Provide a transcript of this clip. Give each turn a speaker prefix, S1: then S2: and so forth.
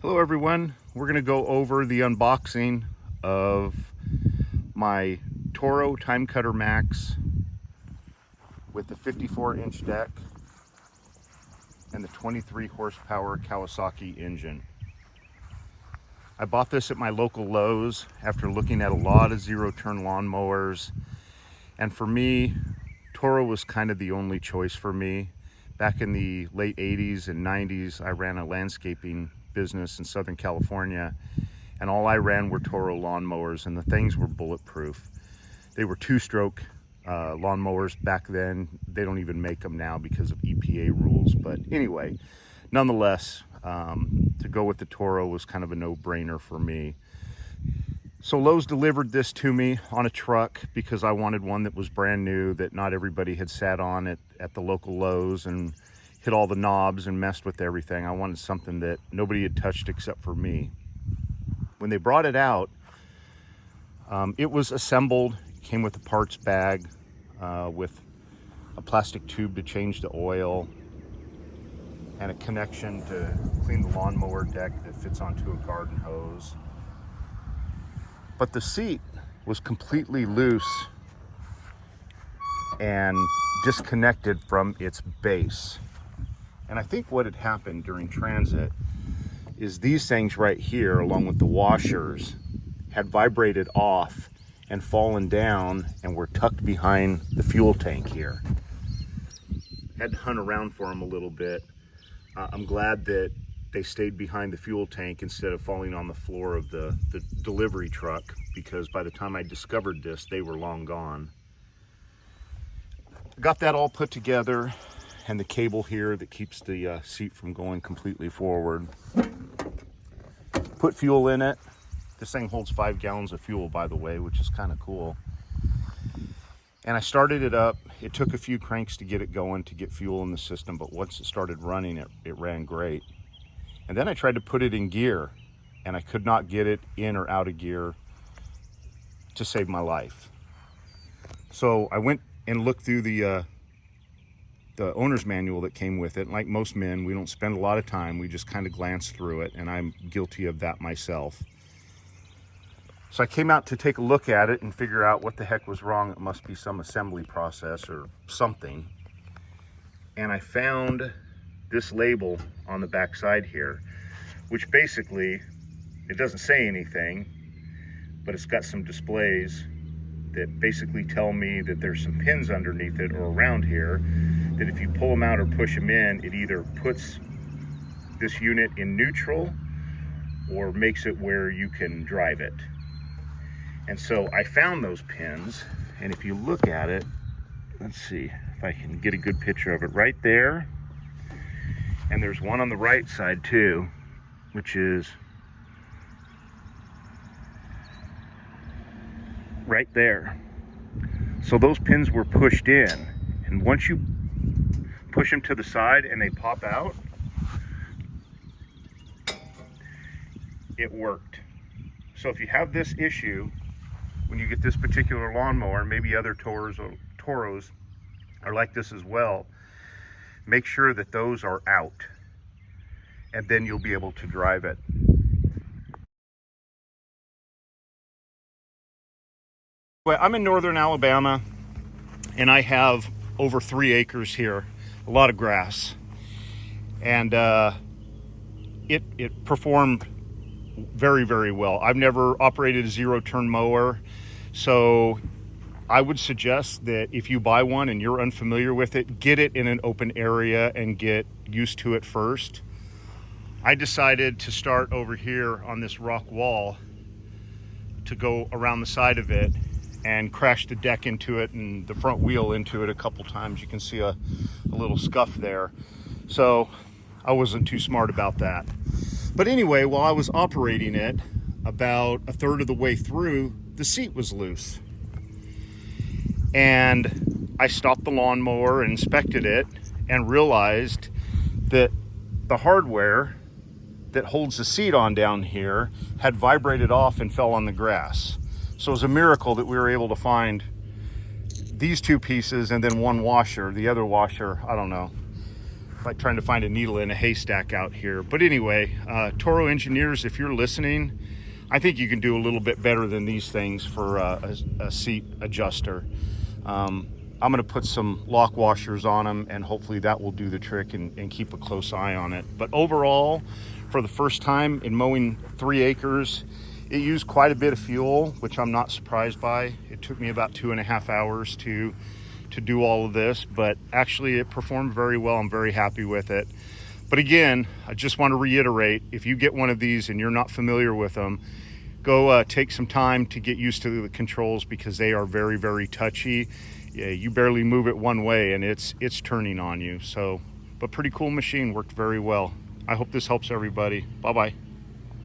S1: Hello everyone, we're going to go over the unboxing of my Toro Time Cutter Max with the 54-inch deck and the 23 horsepower Kawasaki engine. I bought this at my local Lowe's after looking at a lot of zero-turn lawnmowers, and for me, Toro was kind of the only choice for me. Back in the late 80s and 90s, I ran a landscaping business in Southern California, and all I ran were Toro lawnmowers, and the things were bulletproof. They were two-stroke lawnmowers back then. They don't even make them now because of EPA rules, but anyway, nonetheless, to go with the Toro was kind of a no-brainer for me. So Lowe's delivered this to me on a truck because I wanted one that was brand new, that not everybody had sat on it at the local Lowe's and hit all the knobs and messed with everything. I wanted something that nobody had touched except for me. When they brought it out, it was assembled. It came with a parts bag with a plastic tube to change the oil and a connection to clean the lawnmower deck that fits onto a garden hose. But the seat was completely loose and disconnected from its base. And I think what had happened during transit is these things right here, along with the washers, had vibrated off and fallen down and were tucked behind the fuel tank here. Had to hunt around for them a little bit. I'm glad that they stayed behind the fuel tank instead of falling on the floor of the delivery truck, because by the time I discovered this, they were long gone. Got that all put together, and the cable here that keeps the seat from going completely forward. Put fuel in it. This thing holds 5 gallons of fuel, by the way, which is kind of cool. And I started it up. It took a few cranks to get it going, to get fuel in the system, but once it started running, it ran great. And then I tried to put it in gear, and I could not get it in or out of gear to save my life. So I went and looked through the owner's manual that came with it. And like most men, we don't spend a lot of time. We just kind of glance through it, and I'm guilty of that myself. So I came out to take a look at it and figure out what the heck was wrong. It must be some assembly process or something. And I found this label on the back side here, which basically, it doesn't say anything, but it's got some displays that basically tell me that there's some pins underneath it or around here that if you pull them out or push them in, it either puts this unit in neutral or makes it where you can drive it. And so I found those pins, and if you look at it, let's see if I can get a good picture of it right there. And there's one on the right side too, which is right there. So those pins were pushed in, and once you push them to the side and they pop out, it worked. So if you have this issue when you get this particular lawnmower, maybe other Toros are like this as well, make sure that those are out, and then you'll be able to drive it. Well, I'm in northern Alabama, and I have over 3 acres here, a lot of grass, and it performed very, very well. I've never operated a zero-turn mower, so I would suggest that if you buy one and you're unfamiliar with it, get it in an open area and get used to it first. I decided to start over here on this rock wall to go around the side of it and crash the deck into it and the front wheel into it a couple times. You can see a little scuff there. So I wasn't too smart about that. But anyway, while I was operating it, about a third of the way through, the seat was loose. And I stopped the lawnmower and inspected it and realized that the hardware that holds the seat on down here had vibrated off and fell on the grass. So it was a miracle that we were able to find these 2 pieces and then one washer. The other washer, I don't know, like trying to find a needle in a haystack out here. But anyway, Toro engineers, if you're listening, I think you can do a little bit better than these things for a seat adjuster. I'm going to put some lock washers on them, and hopefully that will do the trick and keep a close eye on it. But overall, for the first time in mowing 3 acres, it used quite a bit of fuel, which I'm not surprised by. It took me about 2.5 hours to do all of this, but actually it performed very well. I'm very happy with it. But again, I just want to reiterate, if you get one of these and you're not familiar with them, go take some time to get used to the controls, because they are very, very touchy. Yeah, you barely move it one way and it's turning on you. So, but pretty cool machine, worked very well. I hope this helps everybody. Bye-bye.